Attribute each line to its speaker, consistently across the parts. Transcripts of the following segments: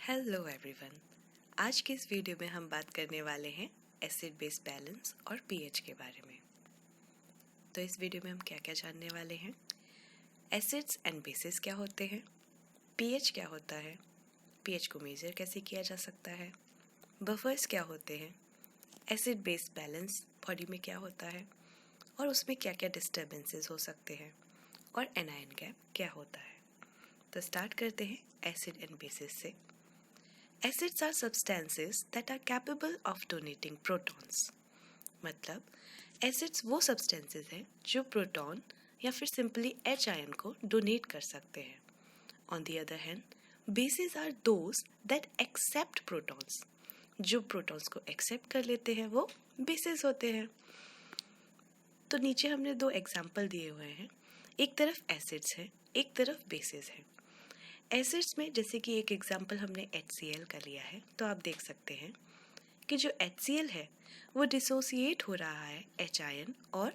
Speaker 1: Hello everyone. आज के इस वीडियो में हम बात करने वाले हैं एसिड बेस बैलेंस और पीएच के बारे में। तो इस वीडियो में हम क्या क्या जानने वाले हैं। एसिड्स एंड बेसिस क्या होते हैं, पीएच क्या होता है, पीएच को मेजर कैसे किया जा सकता है, बफर्स क्या होते हैं, एसिड बेस बैलेंस बॉडी में क्या होता है और उसमें क्या क्या डिस्टर्बेंसेस हो सकते हैं, और एनायन गैप क्या होता है। तो स्टार्ट करते हैं एसिड एंड बेसिस से। Acids are substances that are capable of donating protons। मतलब एसिड्स वो सब्सटेंसेस हैं जो प्रोटॉन या फिर सिंपली H आयन को डोनेट कर सकते हैं। On the other hand bases are those that accept protons. जो प्रोटॉन्स को एक्सेप्ट कर लेते हैं वो बेसिस होते हैं। तो नीचे हमने दो एग्जाम्पल दिए हुए हैं, एक तरफ एसिड्स हैं, एक तरफ बेसिस हैं। एसिड्स में जैसे कि एक एग्जाम्पल हमने HCl का लिया है, तो आप देख सकते हैं कि जो HCl है वो डिसोसिएट हो रहा है H आयन और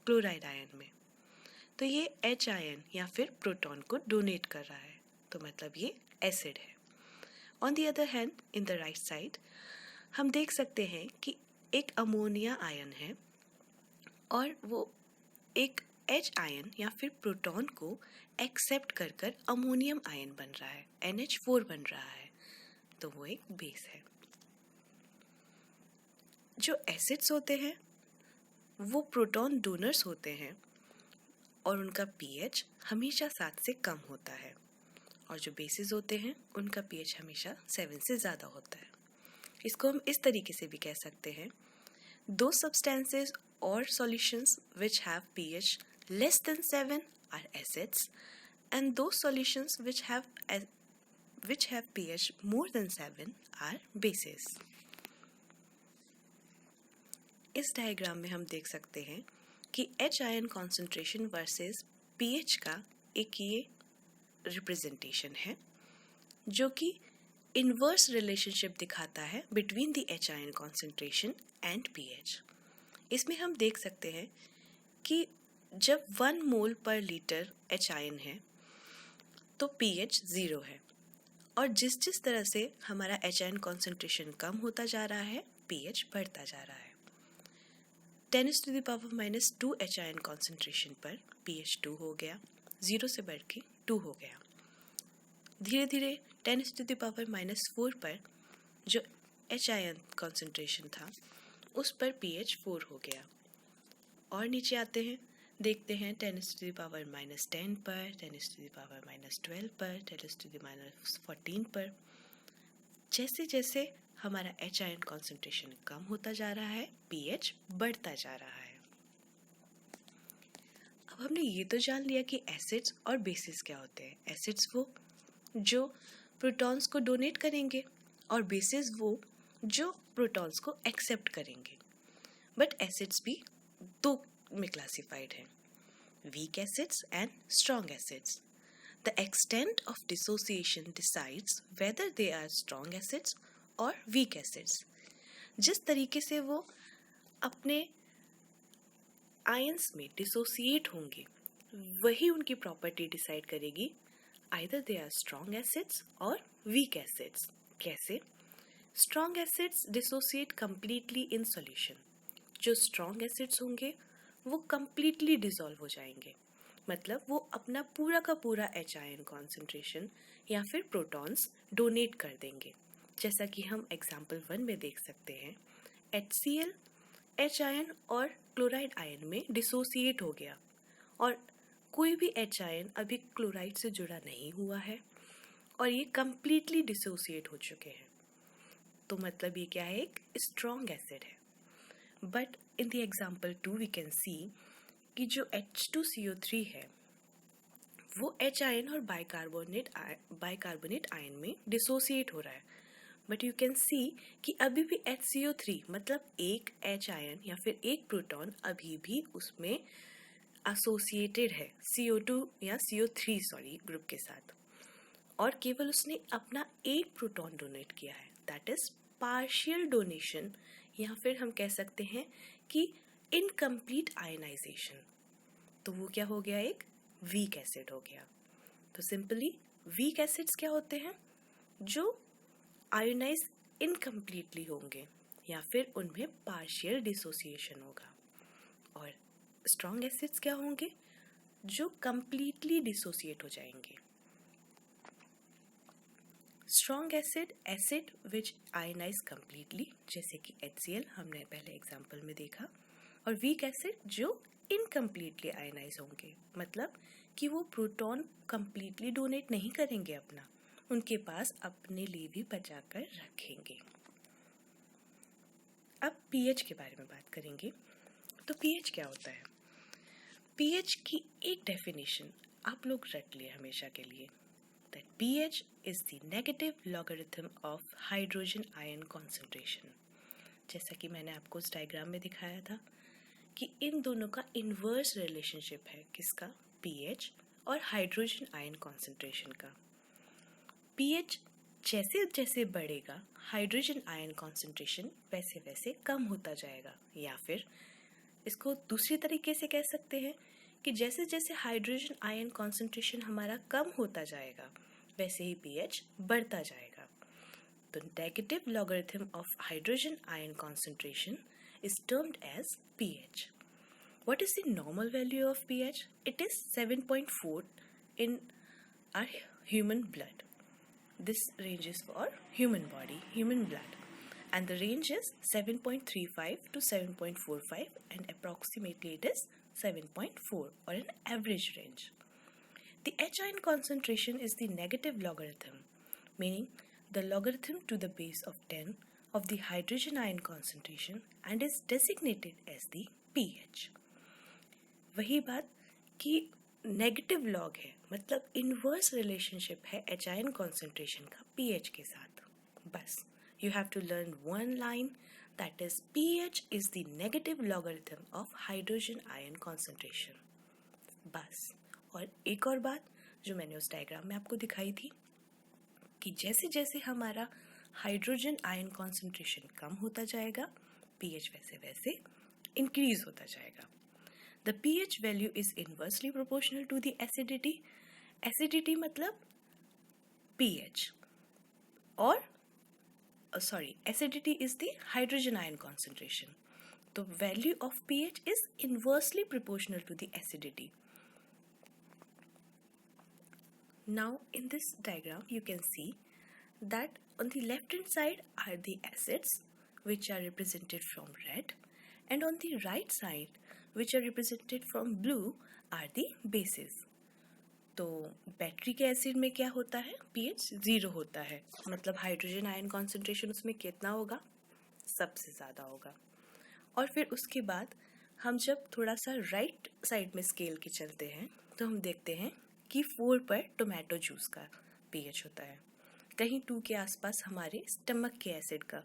Speaker 1: क्लोराइड आयन में। तो ये H आयन या फिर प्रोटॉन को डोनेट कर रहा है, तो मतलब ये एसिड है। On the other hand in the right side हम देख सकते हैं कि एक अमोनिया आयन है और वो एक H आयन या फिर प्रोटॉन को एक्सेप्ट कर कर अमोनियम आयन बन रहा है, NH4 बन रहा है, तो वो एक बेस है। जो एसिड्स होते हैं वो प्रोटॉन डोनर्स होते हैं और उनका पीएच हमेशा 7 से कम होता है, और जो बेसिस होते हैं उनका पीएच हमेशा 7 से ज़्यादा होता है। इसको हम इस तरीके से भी कह सकते हैं, दो substances or solutions which have pH less than 7 are acids, and those solutions which have pH more than 7 are bases। इस डायग्राम में हम देख सकते हैं कि H ion concentration versus pH का एक ये रिप्रेजेंटेशन है जो कि इनवर्स रिलेशनशिप दिखाता है between the H ion concentration and pH। इसमें हम देख सकते हैं कि जब 1 मोल पर लीटर H आयन है तो pH 0 है, और जिस जिस तरह से हमारा H आयन कॉन्सेंट्रेशन कम होता जा रहा है pH बढ़ता जा रहा है। 10⁻⁻² H आयन कॉन्सेंट्रेशन पर pH 2 हो गया, 0 से बढ़ के 2 हो गया। धीरे धीरे 10⁻⁴ पर जो H आयन कॉन्सेंट्रेशन था उस पर pH 4 हो गया, और नीचे आते हैं, देखते हैं 10⁻⁻10 पर, 10⁻⁻12 पर, 10⁻⁻14 पर। जैसे जैसे हमारा H आयन कॉन्सेंट्रेशन कम होता जा रहा है pH बढ़ता जा रहा है। अब हमने ये तो जान लिया कि एसिड्स और बेसिस क्या होते हैं। एसिड्स वो जो प्रोटॉन्स को डोनेट करेंगे और बेसिस वो जो प्रोटॉन्स को एक्सेप्ट करेंगे। बट एसिड्स भी दो में क्लासिफाइड हैं, weak acids and strong acids. The extent of dissociation decides whether they are strong acids और वीक एसिड्स। जिस तरीके से वो अपने आयंस में डिसोसिएट होंगे वही उनकी प्रॉपर्टी डिसाइड करेगी, either they are strong acids और वीक एसिड्स। कैसे? Strong acids dissociate completely in solution. जो स्ट्रॉन्ग एसिड्स होंगे वो कम्प्लीटली डिसॉल्व हो जाएंगे, मतलब वो अपना पूरा का पूरा H आयन कॉन्सेंट्रेशन या फिर प्रोटॉन्स डोनेट कर देंगे। जैसा कि हम एग्जाम्पल 1 में देख सकते हैं, HCl H आयन और क्लोराइड आयन में डिसोसिएट हो गया, और कोई भी H आयन अभी क्लोराइड से जुड़ा नहीं हुआ है और ये कम्प्लीटली डिसोसिएट हो चुके हैं, तो मतलब ये क्या है, एक स्ट्रॉन्ग एसिड है। But in the example 2 we can see कि जो H2CO3 है वो H आयन और बाइकार्बोनेट आयन में डिसोसिएट हो रहा है, बट यू कैन सी कि अभी भी HCO3 मतलब एक H आयन या फिर एक प्रोटॉन अभी भी उसमें एसोसिएटेड है CO2 या CO3 ग्रुप के साथ, और केवल उसने अपना एक प्रोटॉन डोनेट किया है, दैट इज पार्शियल डोनेशन, या फिर हम कह सकते हैं कि इनकम्प्लीट आयनाइजेशन। तो वो क्या हो गया, एक वीक एसिड हो गया। तो सिंपली वीक एसिड्स क्या होते हैं, जो आयोनाइज इनकम्प्लीटली होंगे या फिर उनमें पार्शियल डिसोसिएशन होगा। और स्ट्रॉन्ग एसिड्स क्या होंगे? जो कंप्लीटली डिसोसिएट हो जाएंगे। Strong acid which ionise completely, जैसे कि HCl हमने पहले एग्जाम्पल में देखा। और वीक एसिड जो इनकम्प्लीटली आयनाइज होंगे, मतलब कि वो प्रोटॉन कंप्लीटली डोनेट नहीं करेंगे अपना, उनके पास अपने लिए भी बचा कर रखेंगे। अब पीएच के बारे में बात करेंगे। तो पीएच क्या होता है? पीएच की एक डेफिनेशन आप लोग रट लिए हमेशा के लिए, that pH is the negative logarithm of hydrogen ion concentration। जैसा कि मैंने आपको उस डायग्राम में दिखाया था कि इन दोनों का इन्वर्स रिलेशनशिप है, किसका? pH और हाइड्रोजन आयन कॉन्सेंट्रेशन का। pH जैसे जैसे बढ़ेगा हाइड्रोजन आयन कॉन्सेंट्रेशन वैसे वैसे कम होता जाएगा, या फिर इसको दूसरी तरीके से कह सकते हैं कि जैसे जैसे हाइड्रोजन आयन कॉन्सेंट्रेशन हमारा कम होता जाएगा वैसे ही pH बढ़ता जाएगा। तो negative logarithm of hydrogen ion concentration is termed as pH। What is the normal value of pH? It is 7.4 in our human blood. This range is for human body, human blood. And the range is 7.35 to 7.45 and approximately it is 7.4 or an average range. The H ion concentration is the negative logarithm, meaning the logarithm to the base of 10 of the hydrogen ion concentration and is designated as the pH. वही बात कि negative log है, मतलब inverse relationship है H ion concentration का pH के साथ। बस you have to learn one line, that is pH is the negative logarithm of hydrogen ion concentration। बस। और एक और बात जो मैंने उस डायग्राम में आपको दिखाई थी कि जैसे जैसे हमारा हाइड्रोजन आयन कॉन्सेंट्रेशन कम होता जाएगा pH वैसे वैसे इंक्रीज होता जाएगा। The pH value is inversely proportional to the acidity। acidity मतलब pH और acidity is the hydrogen ion concentration। तो value of pH is inversely proportional to the acidity। Now in this diagram you can see that on the left hand side are the acids which are represented from red, and on the right side which are represented from blue are the bases। तो battery के acid में क्या होता है? pH 0 होता है, मतलब hydrogen ion concentration उसमें कितना होगा? सबसे ज़्यादा होगा। और फिर उसके बाद हम जब थोड़ा सा राइट साइड में स्केल के चलते हैं तो हम देखते हैं कि 4 पर टोमेटो जूस का pH होता है, कहीं 2 के आसपास हमारे स्टमक के एसिड का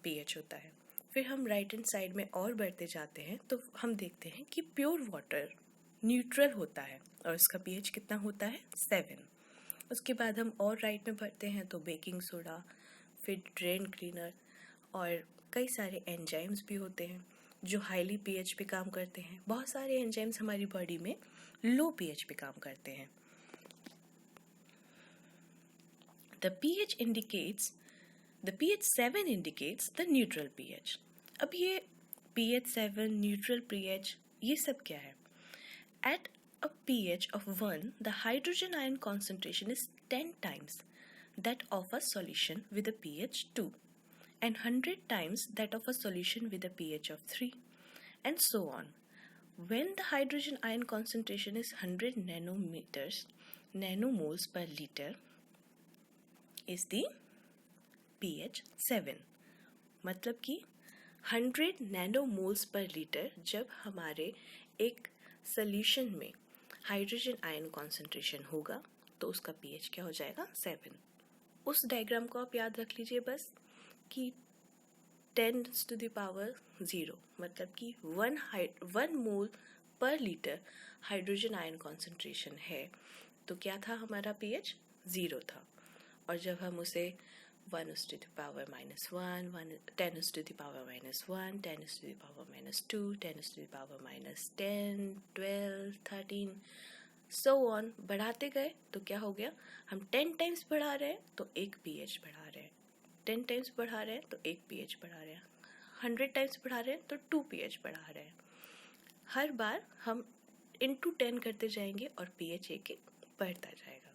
Speaker 1: pH होता है। फिर हम राइट हैंड साइड में और बढ़ते जाते हैं तो हम देखते हैं कि प्योर वाटर न्यूट्रल होता है और उसका pH कितना होता है? 7। उसके बाद हम और राइट में बढ़ते हैं तो बेकिंग सोडा, फिर ड्रेन क्लीनर और कई सारे एंजाइम्स भी होते हैं जो हाईली pH पे काम करते हैं। बहुत सारे एंजाइम्स हमारी बॉडी में लो pH पे काम करते हैं। The pH 7 indicates the neutral pH। अब ये pH 7, neutral pH, ये सब क्या है? At a pH of 1, the hydrogen ion concentration is 10 times that of a solution with a pH 2 and 100 times that of a solution with a pH of 3 and so on. When the hydrogen ion concentration is 100 nanomoles per liter is the pH 7। मतलब कि 100 नैनोमोल्स पर litre जब हमारे एक solution में hydrogen ion concentration होगा तो उसका pH क्या हो जाएगा? 7। उस डायग्राम को आप याद रख लीजिए बस कि 10 to the power 0 मतलब कि 1 मोल पर लीटर हाइड्रोजन आयन कॉन्सेंट्रेशन है तो क्या था हमारा pH? 0 था। और जब हम उसे 1 to the power minus 1, 10 to the power minus 1, 10 to the power minus 2, 10 to the power minus 10, 12, 13, so on बढ़ाते गए तो क्या हो गया? हम 10 टाइम्स बढ़ा रहे हैं तो एक pH बढ़ा रहे हैं। 10 टाइम्स बढ़ा रहे हैं तो 1 pH बढ़ा रहे हैं, 100 टाइम्स बढ़ा रहे हैं तो 2 pH बढ़ा रहे हैं। हर बार हम into 10 करते जाएंगे और pH एक एक बढ़ता जाएगा।